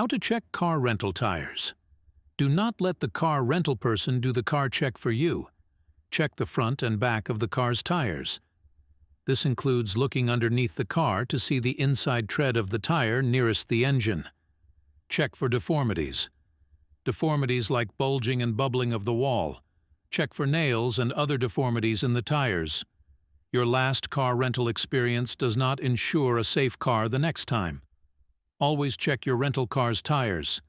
How to check car rental tires. Do not let the car rental person do the car check for you. Check the front and back of the car's tires. This includes looking underneath the car to see the inside tread of the tire nearest the engine. Check for deformities. Deformities like bulging and bubbling of the wall. Check for nails and other deformities in the tires. Your last car rental experience does not ensure a safe car the next time. Always check your rental car's tires.